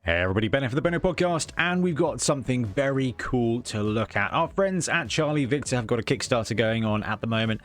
Hey everybody, Bonehead for the Bonehead podcast, and we've got something very cool to look at. Our friends at Charlie Victor have got a Kickstarter going on at the moment,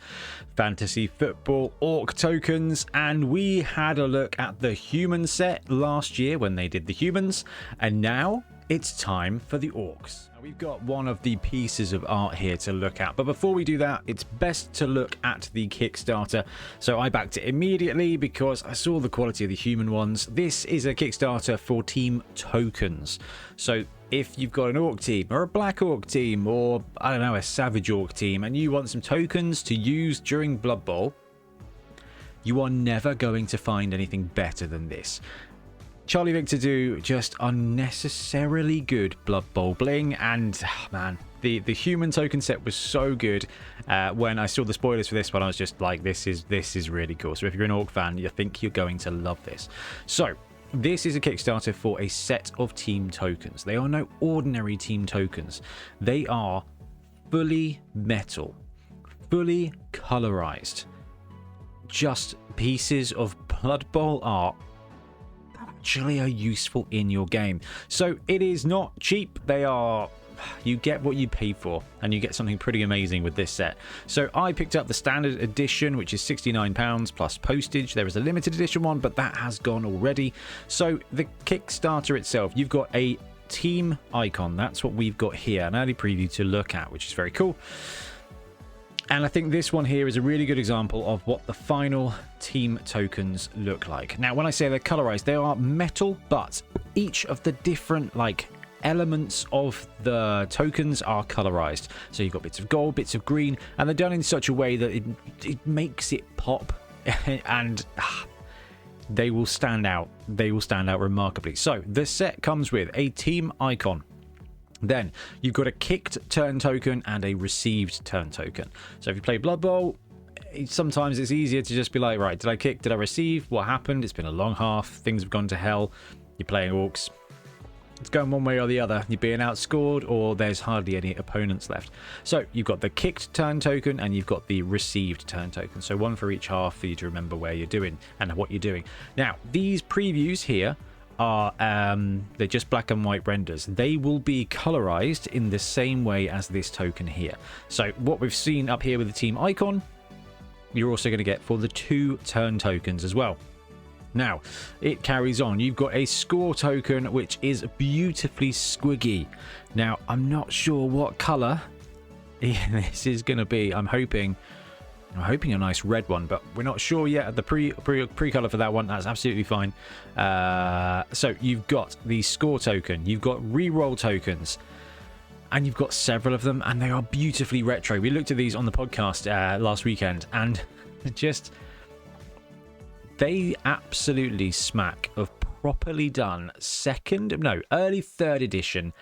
Fantasy Football Orc tokens, and we had a look at the human set last year when they did the humans, and now it's time for the orcs. Now, we've got one of the pieces of art here to look at, but before we do that, it's best to look at the Kickstarter. So I backed it immediately because I saw the quality of the human ones. This is a Kickstarter for team tokens. So if you've got an orc team or a black orc team or, I don't know, a savage orc team, and you want some tokens to use during Blood Bowl, you are never going to find anything better than this. Charlie Victor do just unnecessarily good Blood Bowl bling, and man, the human token set was so good. When I saw the spoilers for this one, I was just like, this is really cool. So if you're an orc fan, you think you're going to love this. So this is a Kickstarter for a set of team tokens. They are no ordinary team tokens. They are fully metal, fully colorized, just pieces of Blood Bowl art actually are useful in your game. So it is not cheap. You get what you pay for, and you get something pretty amazing with this set. So I picked up the standard edition, which is £69 plus postage. There is a limited edition one, but that has gone already. So the Kickstarter itself, you've got a team icon. That's what we've got here, an early preview to look at, which is very cool. And I think this one here is a really good example of what the final team tokens look like. Now, when I say they're colorized, they are metal, but each of the different elements of the tokens are colorized. So you've got bits of gold, bits of green, and they're done in such a way that it makes it pop, and they will stand out. They will stand out remarkably. So the set comes with a team icon. Then you've got a kicked turn token and a received turn token. So if you play Blood Bowl, sometimes it's easier to just be like, right, did I kick? Did I receive? What happened? It's been a long half. Things have gone to hell. You're playing Orcs. It's going one way or the other. You're being outscored, or there's hardly any opponents left. So you've got the kicked turn token and you've got the received turn token. So one for each half for you to remember where you're doing and what you're doing. Now, these previews here are they're just black and white renders. They will be colorized in the same way as this token here. So what we've seen up here with the team icon, you're also going to get for the 2 turn tokens as well. Now it carries on. You've got a score token which is beautifully squiggy. Now I'm not sure what color this is going to be. I'm hoping a nice red one, but we're not sure yet. The pre-color for that one, that's absolutely fine. So you've got the score token, you've got reroll tokens, and you've got several of them, and they are beautifully retro. We looked at these on the podcast last weekend, and they absolutely smack of properly done early 3rd edition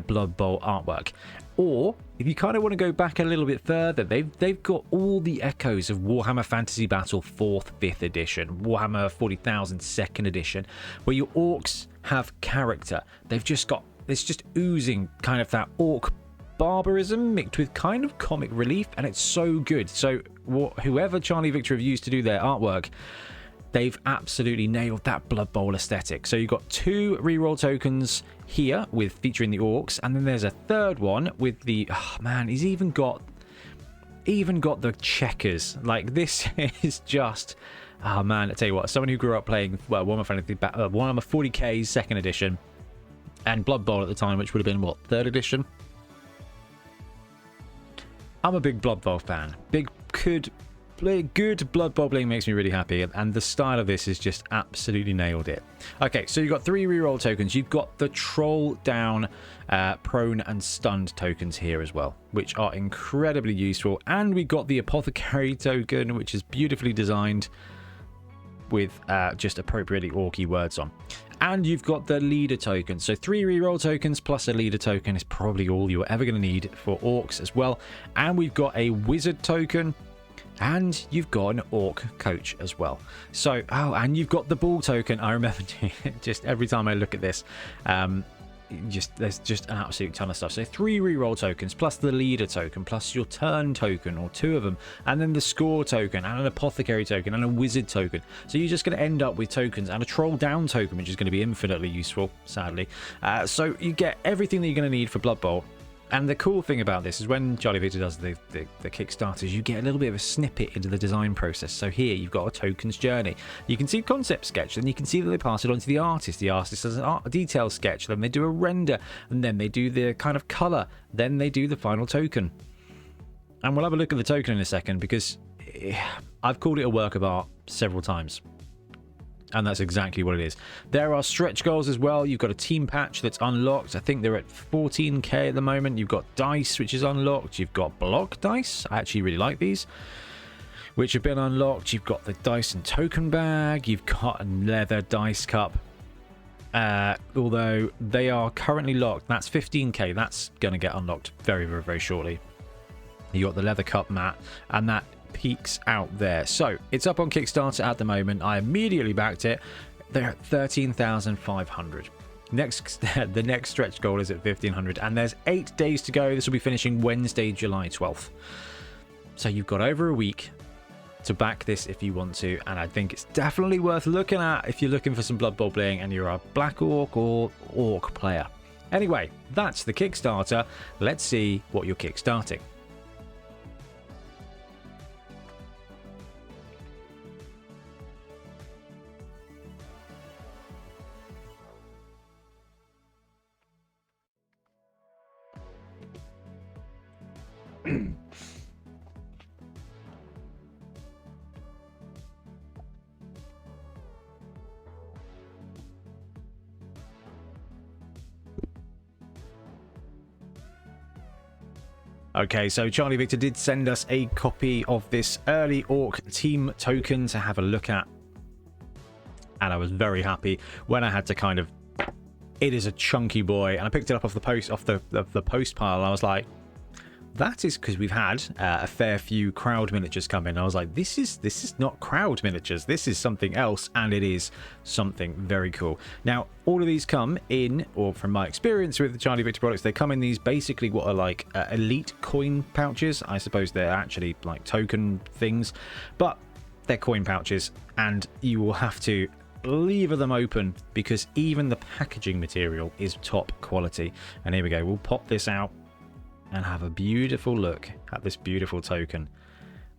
Blood Bowl artwork. Or if you kind of want to go back a little bit further, they've got all the echoes of Warhammer Fantasy Battle 4th, 5th edition, Warhammer 40,000 2nd edition, where your orcs have character. It's just oozing kind of that orc barbarism mixed with kind of comic relief, and it's so good. So whoever Charlie Victor have used to do their artwork, they've absolutely nailed that Blood Bowl aesthetic. So you've got 2 reroll tokens here featuring the orcs, and then there's a 3rd one with the he's even got the checkers. Like, this is just I tell you what, someone who grew up playing Warhammer 40k 2nd edition and Blood Bowl at the time, which would have been 3rd edition. I'm a big Blood Bowl fan. Good Blood Bowl bling makes me really happy, and the style of this is just absolutely nailed it. Okay, so you've got 3 reroll tokens. You've got the troll down, prone and stunned tokens here as well, which are incredibly useful. And we got the apothecary token, which is beautifully designed with just appropriately orky words on. And you've got the leader token. So 3 reroll tokens plus a leader token is probably all you're ever going to need for orcs as well. And we've got a wizard token. And you've got an orc coach as well. So, and you've got the ball token. I remember just every time I look at this, there's just an absolute ton of stuff. So 3 reroll tokens plus the leader token plus your turn token, or 2 of them, and then the score token and an apothecary token and a wizard token. So you're just going to end up with tokens and a troll down token, which is going to be infinitely useful, sadly. So you get everything that you're going to need for Blood Bowl. And the cool thing about this is when Charlie Victor does the Kickstarters, you get a little bit of a snippet into the design process. So here you've got a tokens journey. You can see concept sketch, then you can see that they pass it on to the artist. The artist does a detail sketch, then they do a render, and then they do the kind of color, then they do the final token. And we'll have a look at the token in a second, because I've called it a work of art several times. And that's exactly what it is. There are stretch goals as well. You've got a team patch that's unlocked. I think they're at 14k at the moment. You've got dice, which is unlocked. You've got block dice. I actually really like these, which have been unlocked. You've got the dice and token bag. You've got a leather dice cup. Although they are currently locked. That's 15k. That's going to get unlocked very, very, very shortly. You got the leather cup mat, and that peaks out there. So it's up on Kickstarter at the moment. I immediately backed it. They're at 13,500. The next stretch goal is at 1,500, and there's 8 days to go. This will be finishing Wednesday, July 12th. So you've got over a week to back this if you want to, and I think it's definitely worth looking at if you're looking for some Blood Bowl bling and you're a Black Orc or Orc player. Anyway, that's the Kickstarter. Let's see what you're kickstarting. Okay, so Charlie Victor did send us a copy of this early Orc team token to have a look at, and I was very happy when I had to kind of, it is a chunky boy, and I picked it up off the post pile, and I was like, that is because we've had a fair few crowd miniatures come in. I was like, this is not crowd miniatures, this is something else, and it is something very cool. Now, all of these come in, or from my experience with the Charlie Victor products, they come in these basically what are like elite coin pouches. I suppose they're actually like token things, but they're coin pouches, and you will have to lever them open because even the packaging material is top quality. And here we go, we'll pop this out and have a beautiful look at this beautiful token.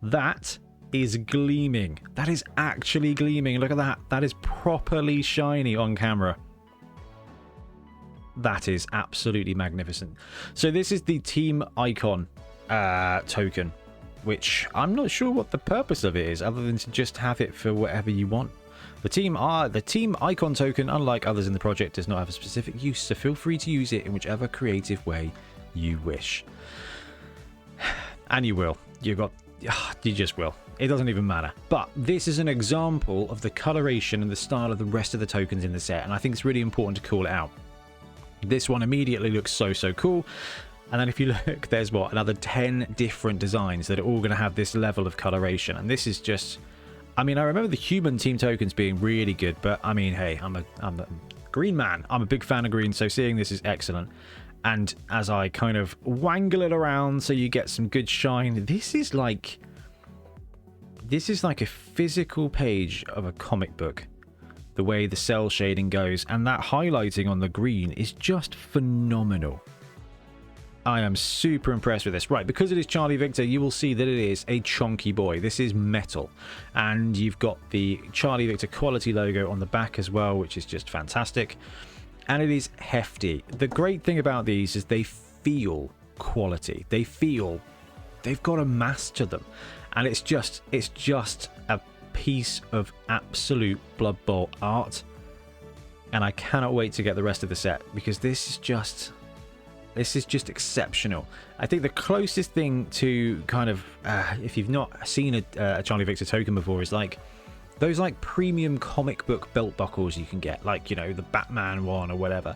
That is gleaming. That is actually gleaming. Look at that. That is properly shiny on camera. That is absolutely magnificent. So this is the team icon token, which I'm not sure what the purpose of it is, other than to just have it for whatever you want. The team icon token, unlike others in the project, does not have a specific use, so feel free to use it in whichever creative way you wish. And you will. You just will. It doesn't even matter. But this is an example of the coloration and the style of the rest of the tokens in the set, and I think it's really important to call it out. This one immediately looks so cool. And then if you look, there's what, another 10 different designs that are all going to have this level of coloration. And this is just, I mean, I remember the human team tokens being really good, but I mean, hey, I'm a green man. I'm a big fan of green, so seeing this is excellent. And as I kind of wangle it around so you get some good shine, this is like a physical page of a comic book. The way the cell shading goes, and that highlighting on the green is just phenomenal. I am super impressed with this. Right, because it is Charlie Victor, you will see that it is a chunky boy. This is metal. And you've got the Charlie Victor quality logo on the back as well, which is just fantastic. And it is hefty. The great thing about these is they feel quality. They feel they've got a mass to them. And it's just a piece of absolute Blood Bowl art. And I cannot wait to get the rest of the set, because this is just exceptional. I think the closest thing to kind of, if you've not seen a Charlie Victor token before, is like those like premium comic book belt buckles you can get, like, you know, the Batman one or whatever.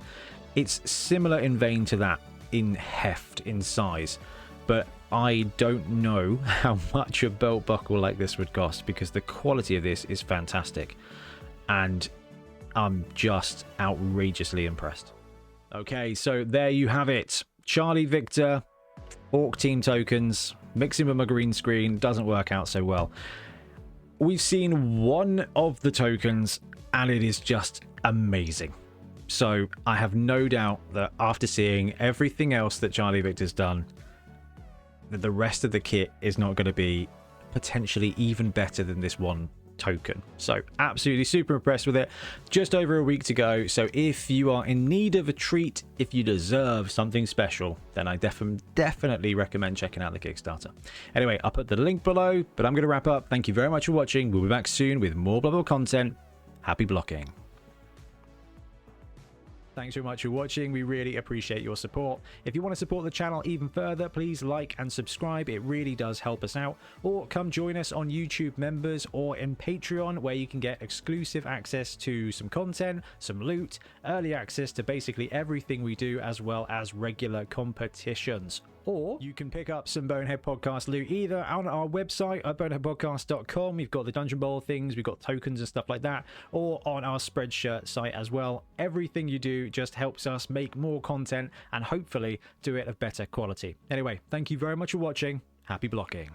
It's similar in vein to that, in heft, in size, but I don't know how much a belt buckle like this would cost, because the quality of this is fantastic, and I'm just outrageously impressed. Okay, so there you have it. Charlie Victor, Orc team tokens, mixing with my green screen doesn't work out so well. We've seen one of the tokens and it is just amazing. So I have no doubt that after seeing everything else that Charlie Victor's done, that the rest of the kit is not going to be potentially even better than this one token. So absolutely super impressed with it. Just over a week to go, so if you are in need of a treat, if you deserve something special, then I definitely recommend checking out the Kickstarter. Anyway, I'll put the link below, but I'm going to wrap up. Thank you very much for watching. We'll be back soon with more Blood Bowl content. Happy blocking. Thanks very much for watching. We really appreciate your support. If you want to support the channel even further, please like and subscribe. It really does help us out. Or come join us on YouTube members or in Patreon, where you can get exclusive access to some content, some loot, early access to basically everything we do, as well as regular competitions. Or you can pick up some Bonehead Podcast loot either on our website at boneheadpodcast.com. We've got the Dungeon Bowl things, we've got tokens and stuff like that, or on our Spreadshirt site as well. Everything you do just helps us make more content and hopefully do it of better quality. Anyway, thank you very much for watching. Happy blocking.